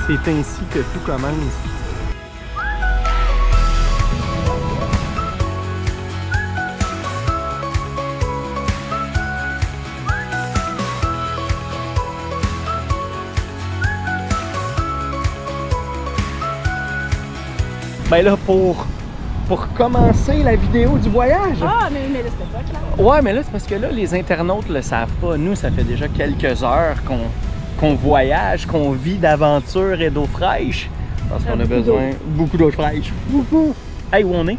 C'est ainsi que tout commence. Ben là, pour commencer la vidéo du voyage. Ah, mais là, c'était pas clair. Ouais, mais là, c'est parce que là, les internautes le savent pas. Nous, ça fait déjà quelques heures qu'on voyage, qu'on vit d'aventures et d'eau fraîche. Parce qu'on a besoin beaucoup d'eau fraîche. Beaucoup. Hey, où on est?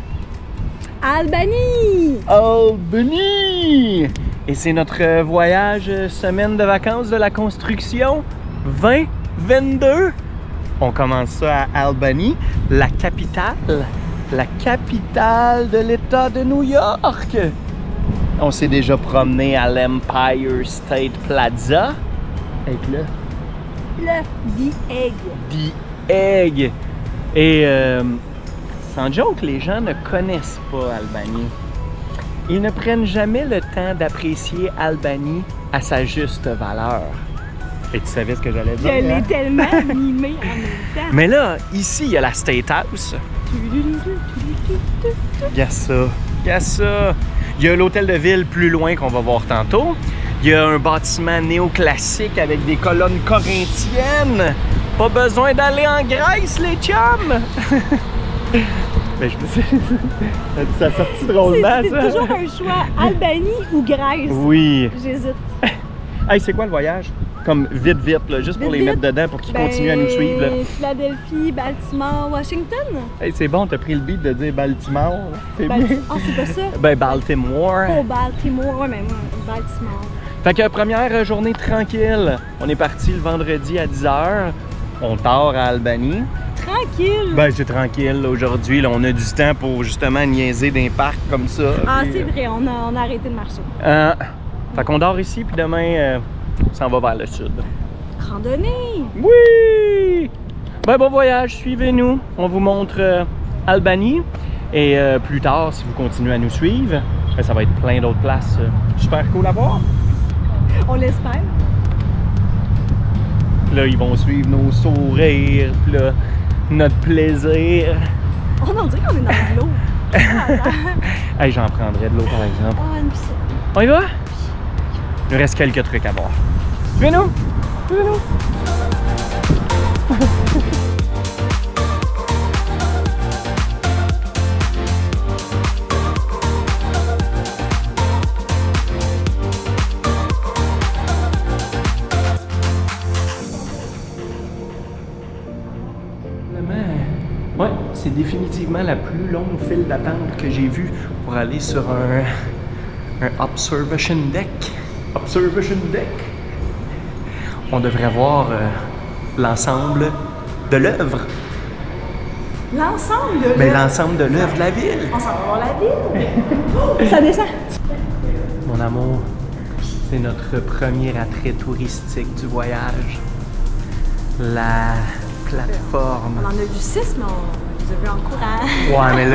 Albanie! Albanie! Et c'est notre voyage semaine de vacances de la construction 2022. On commence ça à Albany, la capitale de l'État de New York. On s'est déjà promené à l'Empire State Plaza avec The Egg. The Egg. Et sans joke, les gens ne connaissent pas Albany. Ils ne prennent jamais le temps d'apprécier Albany à sa juste valeur. Et tu savais ce que j'allais dire? Je l'ai tellement mimé en même temps. Mais là, ici, il y a la State House. Regarde ça. Regarde ça. Il y a l'hôtel de ville plus loin qu'on va voir tantôt. Il y a un bâtiment néoclassique avec des colonnes corinthiennes. Pas besoin d'aller en Grèce, les chums! Ben, je me suis... Ça a sorti drôlement, ça. C'est toujours un choix, Albanie ou Grèce. Oui. J'hésite. Hey, c'est quoi le voyage? Comme vite, là, juste pour les mettre dedans pour qu'ils continuent à nous suivre. Là. Philadelphie, Baltimore, Washington. Hey, c'est bon, t'as pris le beat de dire Baltimore. C'est bien. Ah, c'est pas ça? Ben, Baltimore. Oh, Baltimore, ouais, mais moi, Baltimore. Fait que première journée tranquille. On est parti le vendredi à 10h. On part à Albany. Tranquille. Ben, c'est tranquille. Aujourd'hui, là, on a du temps pour justement niaiser d'un parc comme ça. Ah, puis, c'est vrai, on a arrêté de marcher. Fait qu'on dort ici, puis demain, on s'en va vers le sud. Randonnée. Oui! Ben, bon voyage, suivez-nous. On vous montre Albany. Et plus tard, si vous continuez à nous suivre, ben, ça va être plein d'autres places super cool à voir. On l'espère. Là, ils vont suivre nos sourires, puis là, notre plaisir. On dirait qu'on est dans de l'eau. Hey, j'en prendrais de l'eau, par exemple. Ah, une piscine. On y va? Il nous reste quelques trucs à voir. Suivez-nous! Suivez-nous! Ouais, c'est définitivement la plus longue file d'attente que j'ai vue pour aller sur un observation deck. Observation deck. On devrait voir l'ensemble de l'œuvre. L'ensemble de l'œuvre? Ben, l'ensemble de l'œuvre de la ville. On s'en va voir la ville. Oh, ça descend. Mon amour, c'est notre premier attrait touristique du voyage. La plateforme. On en a vu 6, mais on les a vus en courant. Ouais, mais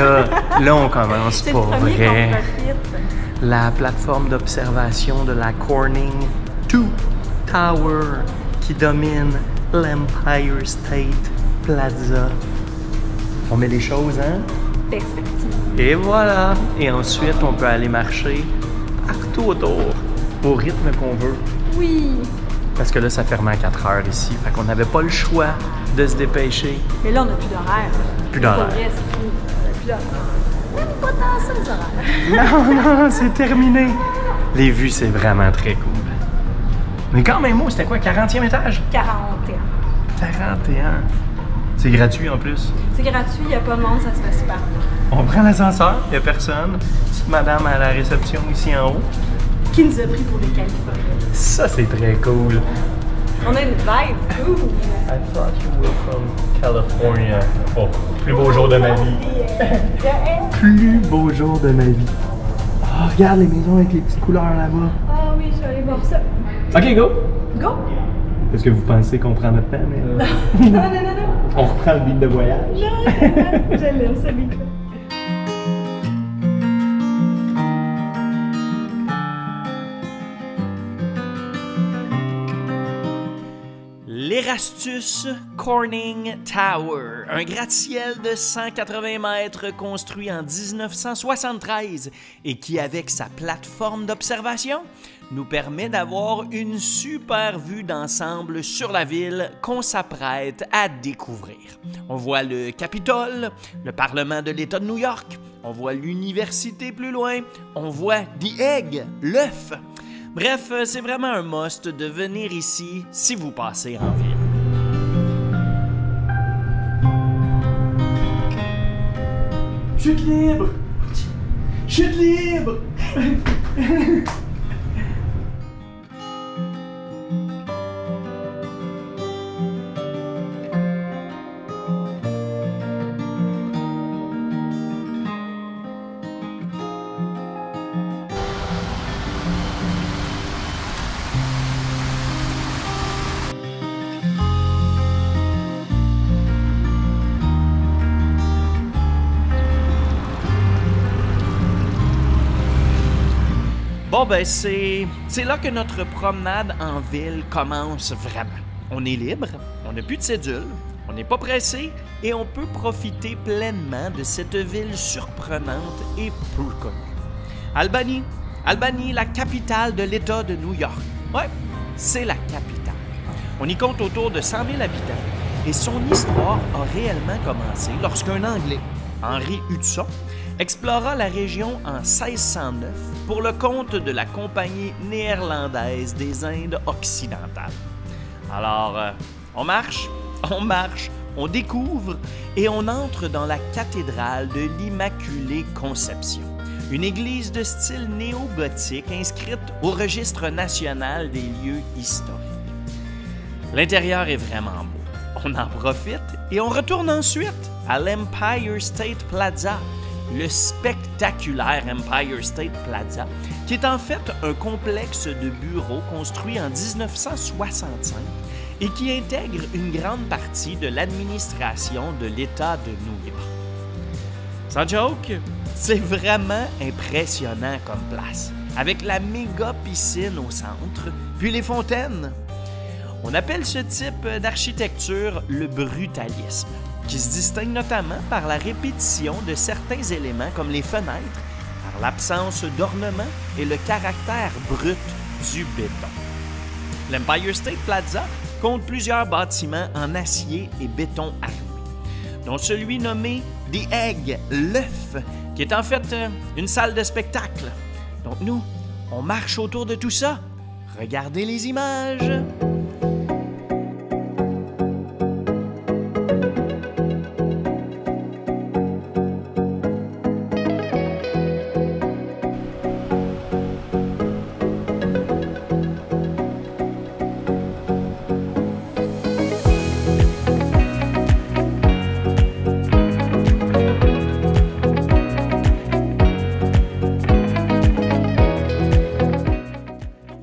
là on commence C'est pas le premier vrai. qu'on profite. La plateforme d'observation de la Corning 2 Tower qui domine l'Empire State Plaza. On met les choses, hein? Perspective. Et voilà! Et ensuite, on peut aller marcher partout autour, au rythme qu'on veut. Oui. Parce que là, ça ferme à 4 heures ici. Fait qu'on n'avait pas le choix de se dépêcher. Mais là, on n'a plus d'horaire. Plus d'horaire. Pour vrai, c'est fou. On n'a plus d'horaire. Même pas tant ça, les horaires. Non, c'est terminé. Les vues, c'est vraiment très cool. Mais quand même, moi, c'était quoi, 40e étage? 41. 41. C'est gratuit en plus. C'est gratuit, il n'y a pas de monde, ça se fait super bien. On prend l'ascenseur, il n'y a personne. Petite madame à la réception ici en haut. Qui nous a pris pour des Californiens. Ça, c'est très cool. On a une vibe. Ouh. I thought you were from California. Oh, plus beau jour de ma vie. Plus beau jour de ma vie. Oh, regarde les maisons avec les petites couleurs là-bas. Ah oui, je vais aller voir ça. Ok, go! Go! Est-ce que vous pensez qu'on prend notre temps? Mais... Non. On reprend le beat de voyage. Non, je l'aime, ce beat-là. Les Erastus Corning Tower, un gratte-ciel de 180 mètres construit en 1973 et qui, avec sa plateforme d'observation, nous permet d'avoir une super vue d'ensemble sur la ville qu'on s'apprête à découvrir. On voit le Capitole, le Parlement de l'État de New York, on voit l'université plus loin, on voit The Egg, l'œuf. Bref, c'est vraiment un must de venir ici si vous passez en ville. Chute libre! Chute libre! Bon, ben c'est là que notre promenade en ville commence vraiment. On est libre, on n'a plus de cédule, on n'est pas pressé et on peut profiter pleinement de cette ville surprenante et peu connue. Albany, la capitale de l'État de New York. Ouais, c'est la capitale. On y compte autour de 100 000 habitants et son histoire a réellement commencé lorsqu'un Anglais, Henry Hudson, explora la région en 1609 pour le compte de la Compagnie néerlandaise des Indes occidentales. Alors, on marche, on découvre et on entre dans la cathédrale de l'Immaculée Conception, une église de style néo-gothique inscrite au Registre national des lieux historiques. L'intérieur est vraiment beau. On en profite et on retourne ensuite à l'Empire State Plaza, le spectaculaire Empire State Plaza, qui est en fait un complexe de bureaux construit en 1965 et qui intègre une grande partie de l'administration de l'État de New York. Sans joke, c'est vraiment impressionnant comme place, avec la méga piscine au centre, puis les fontaines. On appelle ce type d'architecture le brutalisme, qui se distingue notamment par la répétition de certains éléments comme les fenêtres, par l'absence d'ornement et le caractère brut du béton. L'Empire State Plaza compte plusieurs bâtiments en acier et béton armé, dont celui nommé The Egg, l'œuf, qui est en fait une salle de spectacle. Donc nous, on marche autour de tout ça. Regardez les images.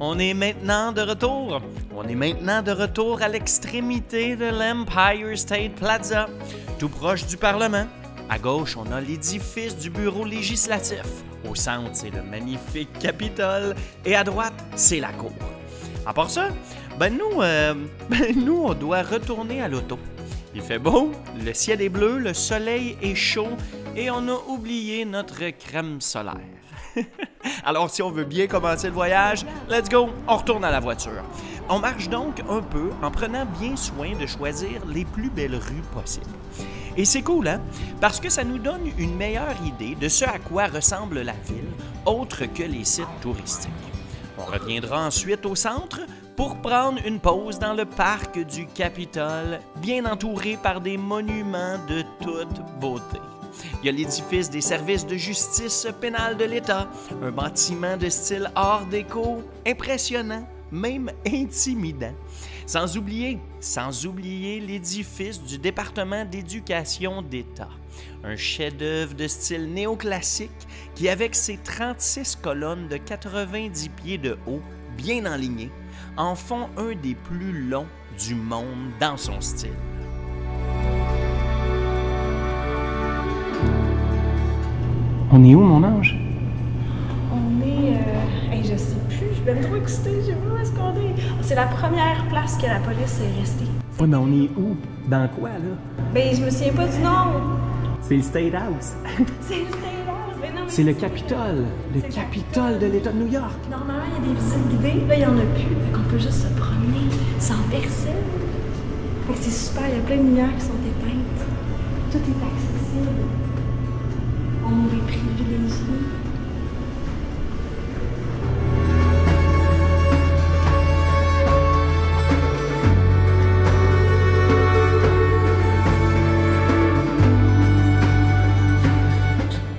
On est maintenant de retour à l'extrémité de l'Empire State Plaza, tout proche du Parlement. À gauche, on a l'édifice du bureau législatif. Au centre, c'est le magnifique Capitole. Et à droite, c'est la cour. À part ça, nous, on doit retourner à l'auto. Il fait beau, le ciel est bleu, le soleil est chaud et on a oublié notre crème solaire. Alors, si on veut bien commencer le voyage, let's go, on retourne à la voiture. On marche donc un peu en prenant bien soin de choisir les plus belles rues possibles. Et c'est cool, hein? Parce que ça nous donne une meilleure idée de ce à quoi ressemble la ville, autre que les sites touristiques. On reviendra ensuite au centre pour prendre une pause dans le parc du Capitole, bien entouré par des monuments de toute beauté. Il y a l'édifice des services de justice pénale de l'État, un bâtiment de style art déco, impressionnant, même intimidant. Sans oublier l'édifice du département d'éducation d'État, un chef-d'œuvre de style néoclassique qui, avec ses 36 colonnes de 90 pieds de haut, bien enlignées, en font un des plus longs du monde dans son style. On est où, mon ange? On est... je sais plus, je suis bien trop excitée, je sais pas où est-ce qu'on est. C'est la première place que la police est restée. Ouais, mais on est où? Dans quoi, là? Ben, je me souviens pas du nom. C'est le State House. C'est le State House. Ben non, mais C'est le Capitole. Le Capitole de l'État de New York. normalement, il y a des visites guidées. Là, il y en a plus. Fait qu'on peut juste se promener sans personne. Fait que c'est super. Il y a plein de lumières qui sont éteintes. Tout est accessible. On est privilégiés.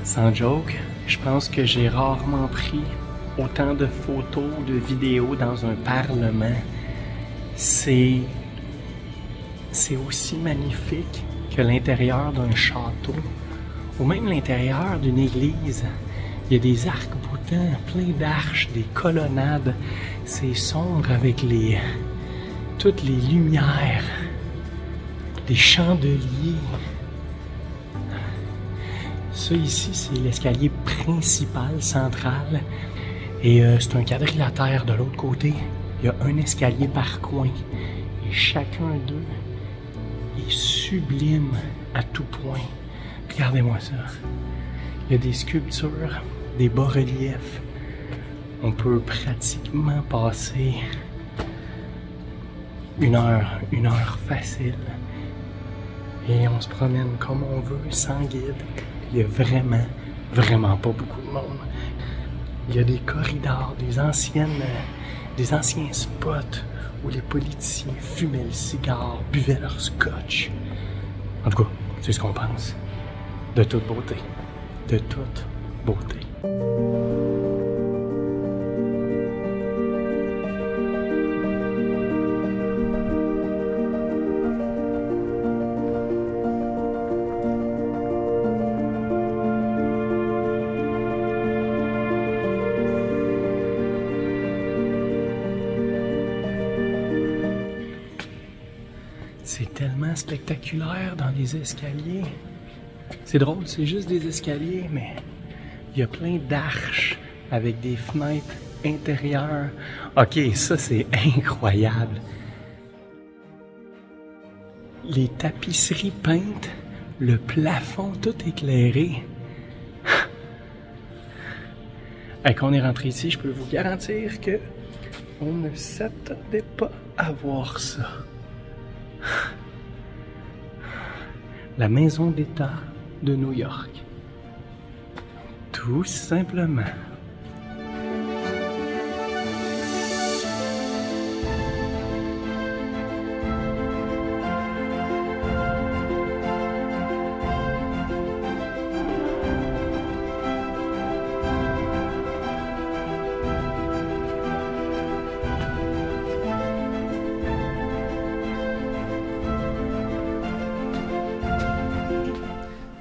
Sans joke, je pense que j'ai rarement pris autant de photos, de vidéos dans un parlement. C'est aussi magnifique que l'intérieur d'un château ou même l'intérieur d'une église. Il y a des arcs-boutants, plein d'arches, des colonnades. C'est sombre avec toutes les lumières, des chandeliers. Ça ici, c'est l'escalier principal, central. Et c'est un quadrilatère de l'autre côté. Il y a un escalier par coin. Et chacun d'eux est sublime à tout point. Regardez-moi ça. Il y a des sculptures, des bas-reliefs. On peut pratiquement passer une heure facile. Et on se promène comme on veut, sans guide. Il y a vraiment pas beaucoup de monde. Il y a des corridors, des anciens spots où les politiciens fumaient le cigare, buvaient leur scotch. En tout cas, c'est ce qu'on pense. De toute beauté. De toute beauté. C'est tellement spectaculaire dans les escaliers. C'est drôle, c'est juste des escaliers, mais il y a plein d'arches avec des fenêtres intérieures. Ok, ça c'est incroyable. Les tapisseries peintes, le plafond tout éclairé. Et quand on est rentré ici, je peux vous garantir que on ne s'attendait pas à voir ça. La maison d'État de New York. Tout simplement.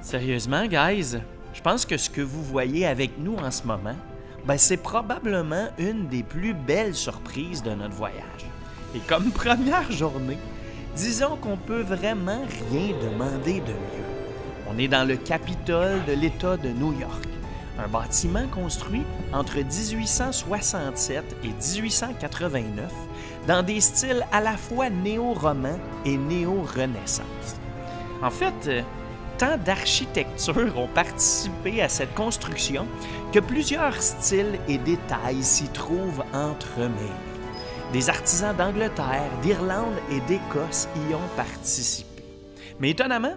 Sérieusement, guys, je pense que ce que vous voyez avec nous en ce moment, ben c'est probablement une des plus belles surprises de notre voyage. Et comme première journée, disons qu'on peut vraiment rien demander de mieux. On est dans le Capitole de l'État de New York, un bâtiment construit entre 1867 et 1889 dans des styles à la fois néo-roman et néo-renaissance. En fait, tant d'architectures ont participé à cette construction que plusieurs styles et détails s'y trouvent entremêlés. Des artisans d'Angleterre, d'Irlande et d'Écosse y ont participé. Mais étonnamment,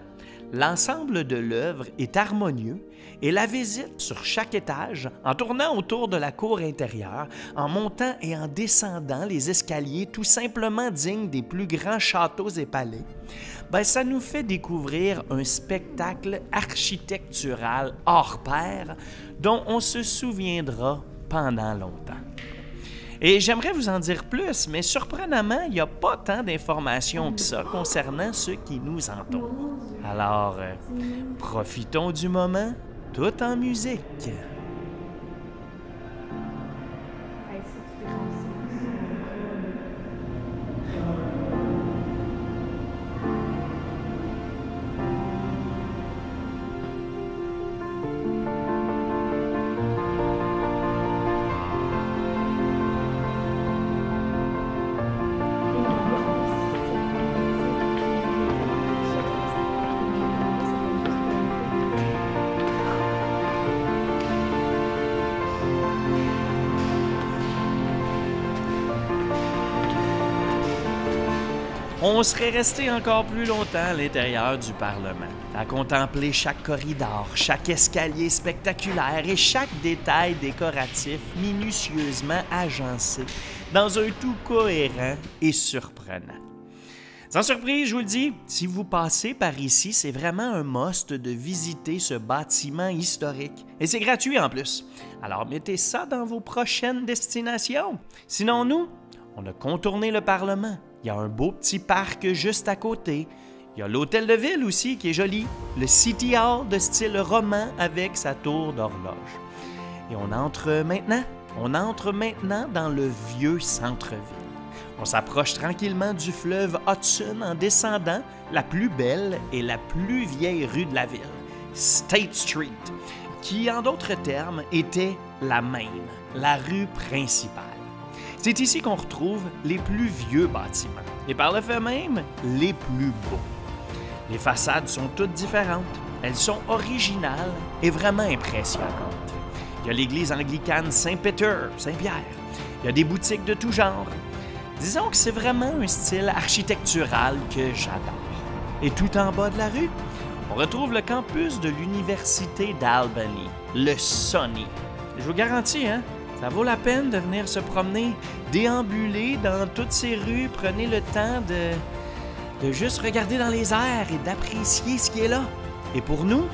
l'ensemble de l'œuvre est harmonieux et la visite sur chaque étage, en tournant autour de la cour intérieure, en montant et en descendant les escaliers tout simplement dignes des plus grands châteaux et palais, ben ça nous fait découvrir un spectacle architectural hors pair dont on se souviendra pendant longtemps. Et j'aimerais vous en dire plus, mais surprenamment, il n'y a pas tant d'informations que ça concernant ce qui nous entoure. Alors, profitons du moment tout en musique. on serait resté encore plus longtemps à l'intérieur du Parlement, à contempler chaque corridor, chaque escalier spectaculaire et chaque détail décoratif minutieusement agencé dans un tout cohérent et surprenant. Sans surprise, je vous le dis, si vous passez par ici, c'est vraiment un must de visiter ce bâtiment historique. Et c'est gratuit en plus. Alors mettez ça dans vos prochaines destinations. Sinon, nous, on a contourné le Parlement. Il y a un beau petit parc juste à côté. Il y a l'hôtel de ville aussi qui est joli. Le City Hall de style roman avec sa tour d'horloge. Et on entre maintenant dans le vieux centre-ville. On s'approche tranquillement du fleuve Hudson en descendant la plus belle et la plus vieille rue de la ville, State Street, qui, en d'autres termes, était la Main, la rue principale. C'est ici qu'on retrouve les plus vieux bâtiments et par le fait même, les plus beaux. Les façades sont toutes différentes, elles sont originales et vraiment impressionnantes. Il y a l'église anglicane Saint-Pierre, il y a des boutiques de tout genre. Disons que c'est vraiment un style architectural que j'adore. Et tout en bas de la rue, on retrouve le campus de l'Université d'Albany, le SUNY. Je vous garantis, ça vaut la peine de venir se promener, déambuler dans toutes ces rues, prenez le temps de juste regarder dans les airs et d'apprécier ce qui est là. Et pour nous,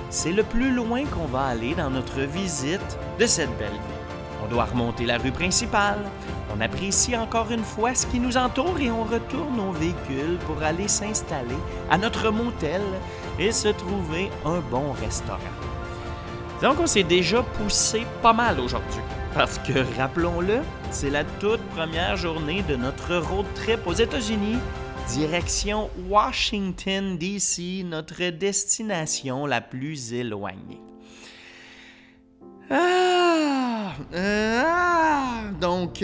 c'est le plus loin qu'on va aller dans notre visite de cette belle ville. On doit remonter la rue principale, on apprécie encore une fois ce qui nous entoure et on retourne au véhicule pour aller s'installer à notre motel et se trouver un bon restaurant. Donc on s'est déjà poussé pas mal aujourd'hui parce que, rappelons-le, c'est la toute première journée de notre road trip aux États-Unis, direction Washington, D.C., notre destination la plus éloignée. Donc,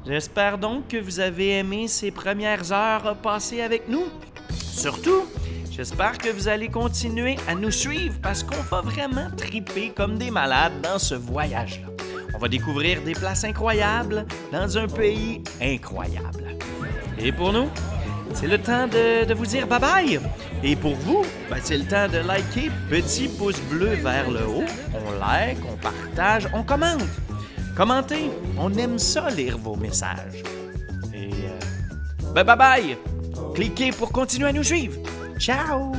j'espère donc que vous avez aimé ces premières heures passées avec nous. Surtout, j'espère que vous allez continuer à nous suivre parce qu'on va vraiment triper comme des malades dans ce voyage-là. On va découvrir des places incroyables dans un pays incroyable. Et pour nous, c'est le temps de vous dire bye-bye. Et pour vous, c'est le temps de liker, petit pouce bleu vers le haut. On like, on partage, on commente. Commentez, on aime ça lire vos messages. Et bye-bye. Cliquez pour continuer à nous suivre. Ciao!